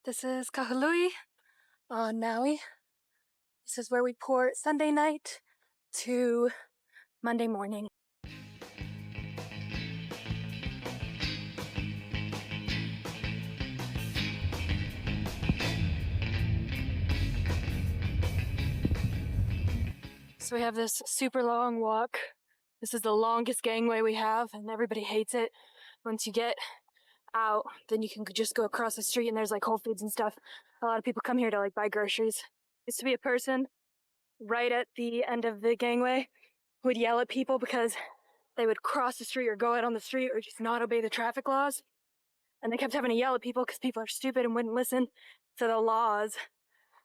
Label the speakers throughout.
Speaker 1: This is Kahului on Maui. This is where we port Sunday night to Monday morning. So we have this super long walk. This is the longest gangway we have, and everybody hates it. Once you get out, then you can just go across the street and there's like Whole Foods and stuff. A lot of people come here to like buy groceries. Used to be a person right at the end of the gangway who would yell at people because they would cross the street or go out on the street or just not obey the traffic laws. And they kept having to yell at people because people are stupid and wouldn't listen to the laws.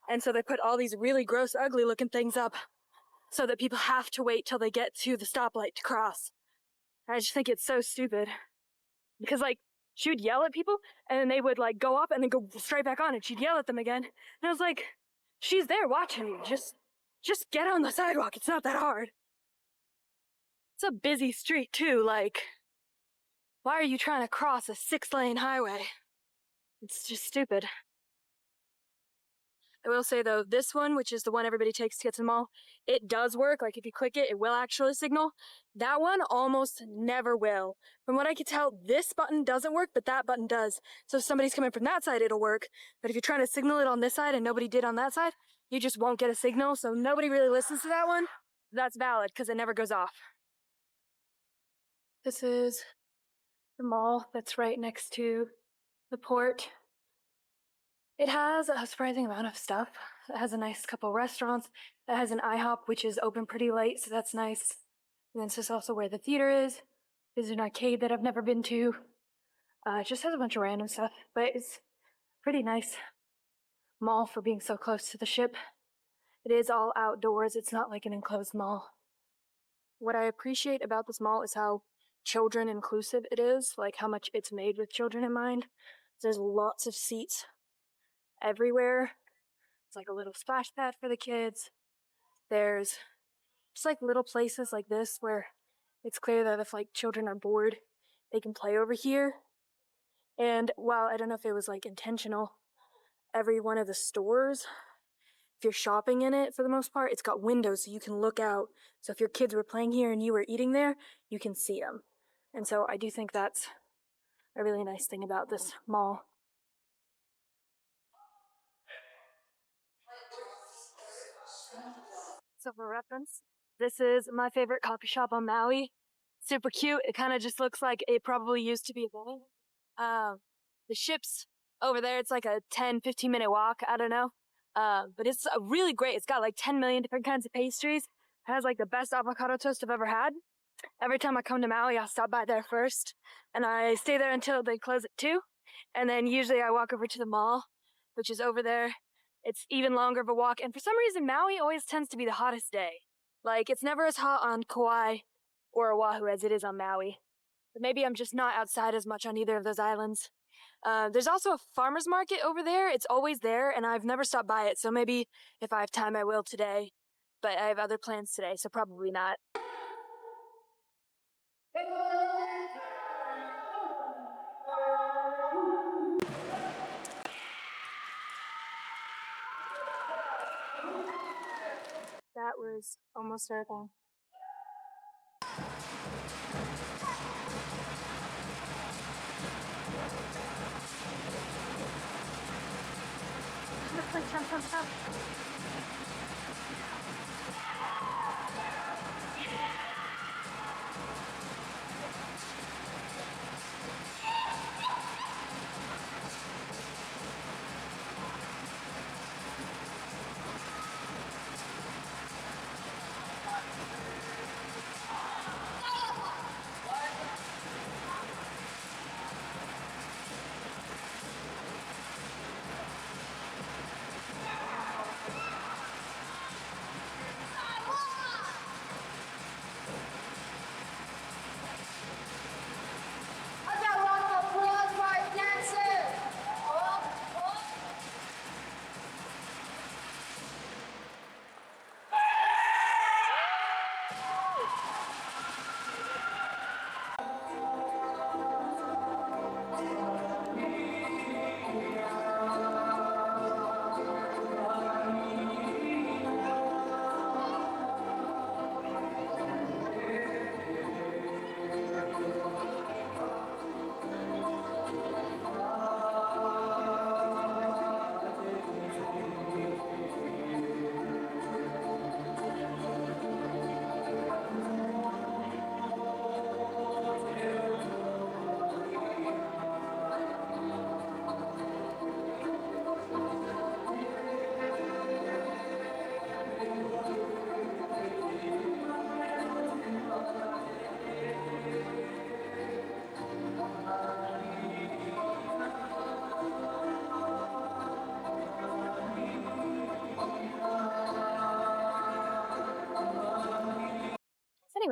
Speaker 1: And so they put all these really gross, ugly looking things up so that people have to wait till they get to the stoplight to cross. And I just think it's so stupid. Because like, she would yell at people and then they would like go up and then go straight back on and she'd yell at them again. And I was like, she's there watching you. Just get on the sidewalk. It's not that hard. It's a busy street too. Like, why are you trying to cross a 6-lane highway? It's just stupid. I will say though, this one, which is the one everybody takes to get to the mall, it does work. Like if you click it, it will actually signal. That one almost never will. From what I can tell, this button doesn't work, but that button does. So if somebody's coming from that side, it'll work. But if you're trying to signal it on this side and nobody did on that side, you just won't get a signal. So nobody really listens to that one. That's valid because it never goes off. This is the mall that's right next to the port. It has a surprising amount of stuff. It has a nice couple restaurants. It has an IHOP, which is open pretty late, so that's nice. And then this is also where the theater is. There's an arcade that I've never been to. It just has a bunch of random stuff, but it's pretty nice mall for being so close to the ship. It is all outdoors. It's not like an enclosed mall. What I appreciate about this mall is how children inclusive it is, like how much it's made with children in mind. There's lots of seats everywhere. It's like a little splash pad for the kids. There's just like little places like this where it's clear that if like children are bored, they can play over here. And while I don't know if it was like intentional, every one of the stores, if you're shopping in it for the most part, it's got windows so you can look out. So if your kids were playing here and you were eating there, you can see them. And so I do think that's a really nice thing about this mall. So for reference, this is my favorite coffee shop on Maui. Super cute. It kind of just looks like it probably used to be a building. The ship's over there. It's like a 10-15 minute walk. I don't know. But it's really great. It's got like 10 million different kinds of pastries. It has like the best avocado toast I've ever had. Every time I come to Maui, I'll stop by there first. And I stay there until they close at 2. And then usually I walk over to the mall, which is over there. It's even longer of a walk. And for some reason, Maui always tends to be the hottest day. Like, it's never as hot on Kauai or Oahu as it is on Maui. But maybe I'm just not outside as much on either of those islands. There's also a farmer's market over there. It's always there, and I've never stopped by it. So maybe if I have time, I will today. But I have other plans today, so probably not. That was almost everything. Jump.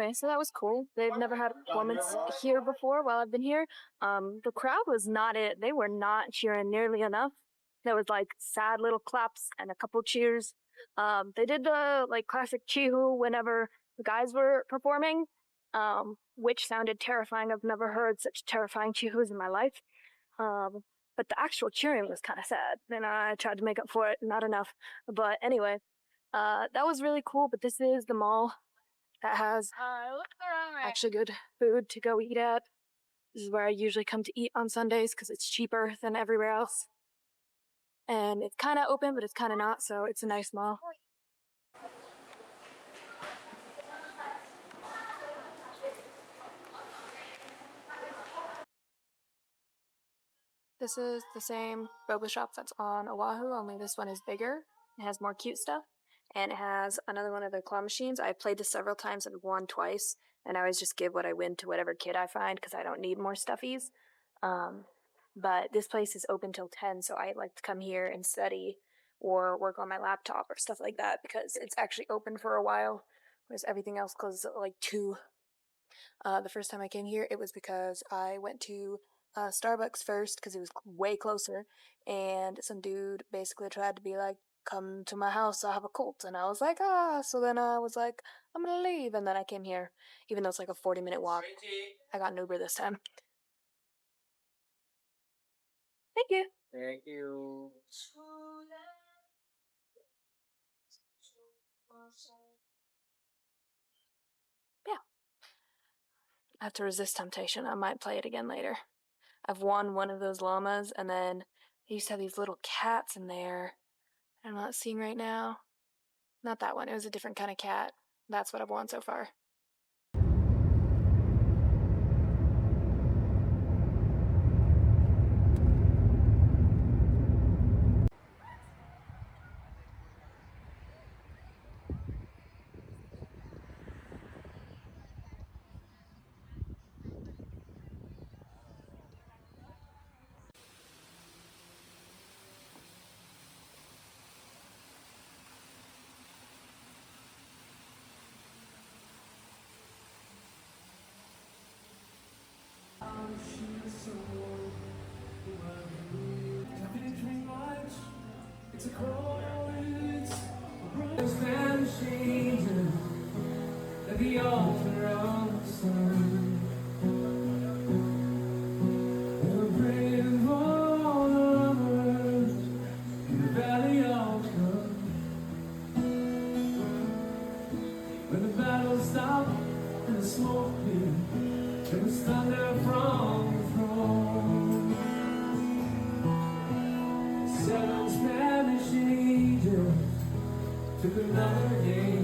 Speaker 1: anyway, so that was cool. They've never had a performance here before while I've been here. The crowd was not it. They were not cheering nearly enough. There was like sad little claps and a couple cheers. They did the like classic Chihu whenever the guys were performing, which sounded terrifying. I've never heard such terrifying Chihus in my life. But the actual cheering was kind of sad, and I tried to make up for it. Not enough. But anyway, that was really cool. But this is the mall that has actually good food to go eat at. This is where I usually come to eat on Sundays because it's cheaper than everywhere else. And it's kind of open, but it's kind of not, so it's a nice mall. This is the same boba shop that's on Oahu, only this one is bigger. It has more cute stuff. And it has another one of the claw machines. I've played this several times and won twice. And I always just give what I win to whatever kid I find because I don't need more stuffies. But this place is open till 10, so I like to come here and study or work on my laptop or stuff like that because it's actually open for a while, whereas everything else closes at like 2. The first time I came here, it was because I went to Starbucks first because it was way closer, and some dude basically tried to be like, come to my house, I have a cult. And I was like, so then I was like, I'm gonna leave. And then I came here, even though it's like a 40-minute walk. I got an Uber this time. Thank you.
Speaker 2: Thank you.
Speaker 1: Yeah. I have to resist temptation. I might play it again later. I've won one of those llamas, and then they used to have these little cats in there. I'm not seeing right now. Not that one. It was a different kind of cat. That's what I've won so far.
Speaker 2: It's a chorus, vanishing at the altar of the sun. We're praying for lovers in the valley of love. When the battle stopped and the smoke cleared, there was thunder from the throne. 7 Spanish angels took another day.